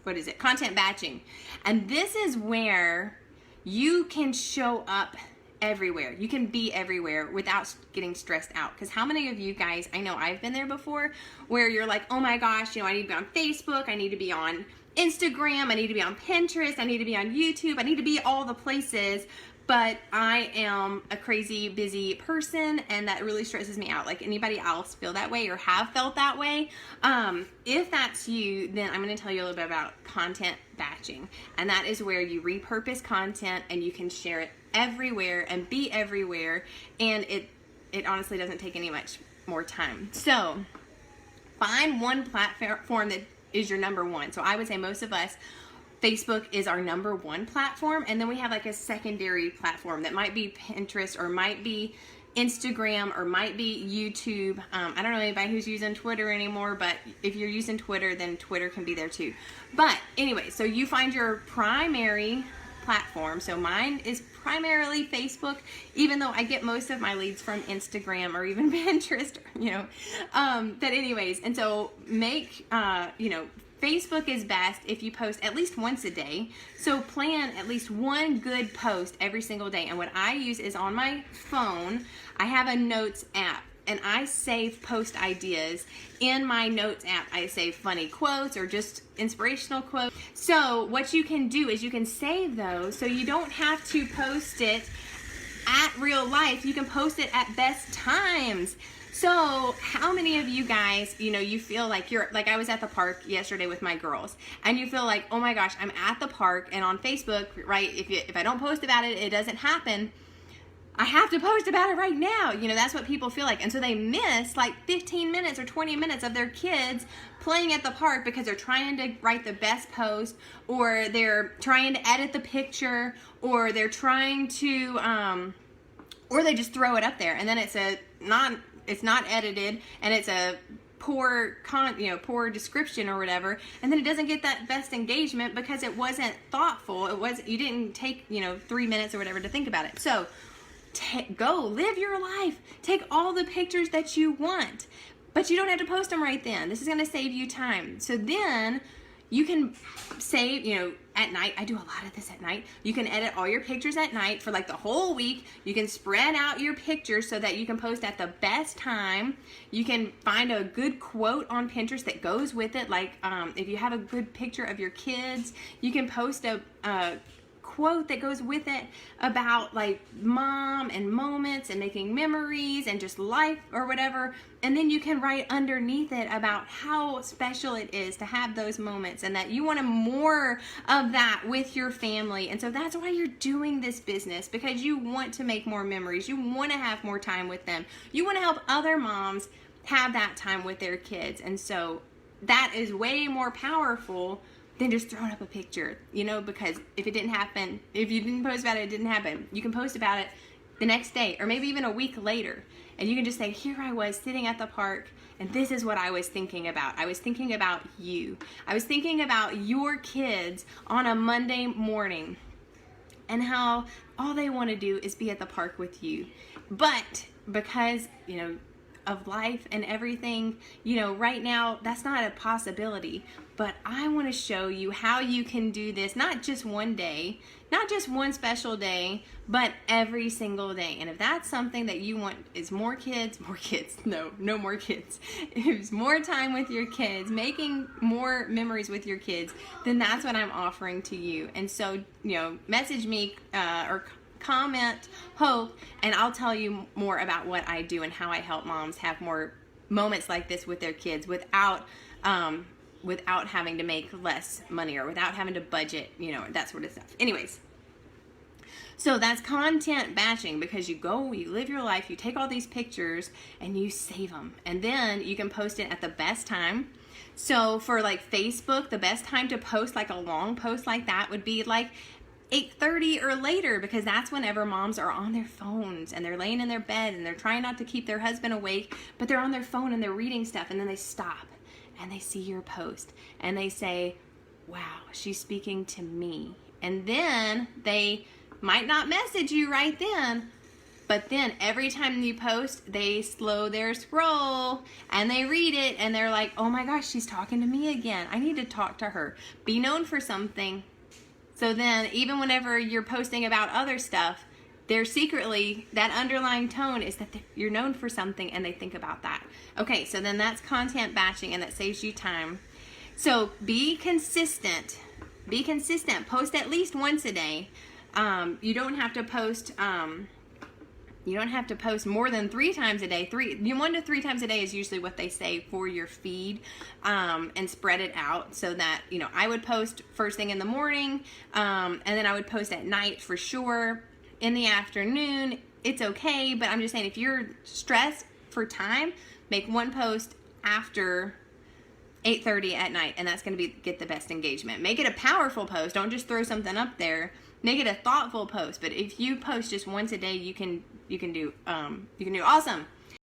what is it? Content batching. And this is where you can show up everywhere. You can be everywhere without getting stressed out. Because how many of you guys, I know I've been there before, where you're like, oh my gosh, I need to be on Facebook, I need to be on Instagram, I need to be on Pinterest, I need to be on YouTube, I need to be all the places, but I am a crazy busy person and that really stresses me out. Like, anybody else feel that way or have felt that way? If that's you, then I'm going to tell you a little bit about content batching. And that is where you repurpose content and you can share it everywhere and be everywhere. And it honestly doesn't take any much more time. So find one platform that is your number one. So I would say most of us, Facebook is our number one platform, and then we have like a secondary platform that might be Pinterest or might be Instagram or might be YouTube. I don't know anybody who's using Twitter anymore, but if you're using Twitter, then Twitter can be there too. But anyway, so you find your primary platform. So mine is primarily Facebook, even though I get most of my leads from Instagram or even Pinterest, but anyways, and so make, Facebook is best if you post at least once a day. So plan at least one good post every single day. And what I use is on my phone, I have a notes app and I save post ideas in my notes app. I save funny quotes or just inspirational quotes. So what you can do is you can save those so you don't have to post it at real life. You can post it at best times. So how many of you guys, you feel like I was at the park yesterday with my girls, and you feel like, oh my gosh, I'm at the park, and on Facebook, right, if I don't post about it, it doesn't happen. I have to post about it right now. That's what people feel like. And so they miss like 15 minutes or 20 minutes of their kids playing at the park because they're trying to write the best post, or they're trying to edit the picture, or they're trying to, or they just throw it up there, and then it's not edited, and it's a poor description or whatever, and then it doesn't get that best engagement because it wasn't thoughtful. You didn't take 3 minutes or whatever to think about it. So go live your life. Take all the pictures that you want, but you don't have to post them right then. This is going to save you time. So then you can save, at night. I do a lot of this at night. You can edit all your pictures at night for like the whole week. You can spread out your pictures so that you can post at the best time. You can find a good quote on Pinterest that goes with it. Like if you have a good picture of your kids, you can post a quote that goes with it about like mom and moments and making memories and just life or whatever. And then you can write underneath it about how special it is to have those moments and that you want more of that with your family. And so that's why you're doing this business, because you want to make more memories. You want to have more time with them. You want to help other moms have that time with their kids. And so that is way more powerful than just throwing up a picture, because if it didn't happen, if you didn't post about it, it didn't happen. You can post about it the next day or maybe even a week later. And you can just say, here I was sitting at the park and this is what I was thinking about. I was thinking about you. I was thinking about your kids on a Monday morning and how all they want to do is be at the park with you. But because, of life and everything, right now that's not a possibility. But I want to show you how you can do this, not just one day, not just one special day, but every single day. And if that's something that you want is more kids, no more kids. If it's more time with your kids, making more memories with your kids, then that's what I'm offering to you. And so, message me or comment Hope, and I'll tell you more about what I do and how I help moms have more moments like this with their kids without having to make less money or without having to budget, that sort of stuff. Anyways, so that's content batching, because you live your life, you take all these pictures and you save them, and then you can post it at the best time. So for like Facebook, the best time to post like a long post like that would be like 8:30 or later, because that's whenever moms are on their phones and they're laying in their bed and they're trying not to keep their husband awake, but they're on their phone and they're reading stuff, and then they stop and they see your post and they say, wow, she's speaking to me. And then they might not message you right then, But then every time you post, they slow their scroll and they read it and they're like, oh my gosh, she's talking to me again. I need to talk to her. Be known for something. So then even whenever you're posting about other stuff, they're secretly, that underlying tone is that you're known for something and they think about that. Okay, so then that's content batching and that saves you time. So be consistent. Be consistent. Post at least once a day. You don't have to post more than 3 times a day. 1 to 3 times a day is usually what they say for your feed, and spread it out so that, you know, I would post first thing in the morning, and then I would post at night for sure. In the afternoon, it's okay, but I'm just saying if you're stressed for time, make 1 post after 8:30 at night, and that's going to get the best engagement. Make it a powerful post. Don't just throw something up there. Make it a thoughtful post. But if you post just once a day, you can do awesome.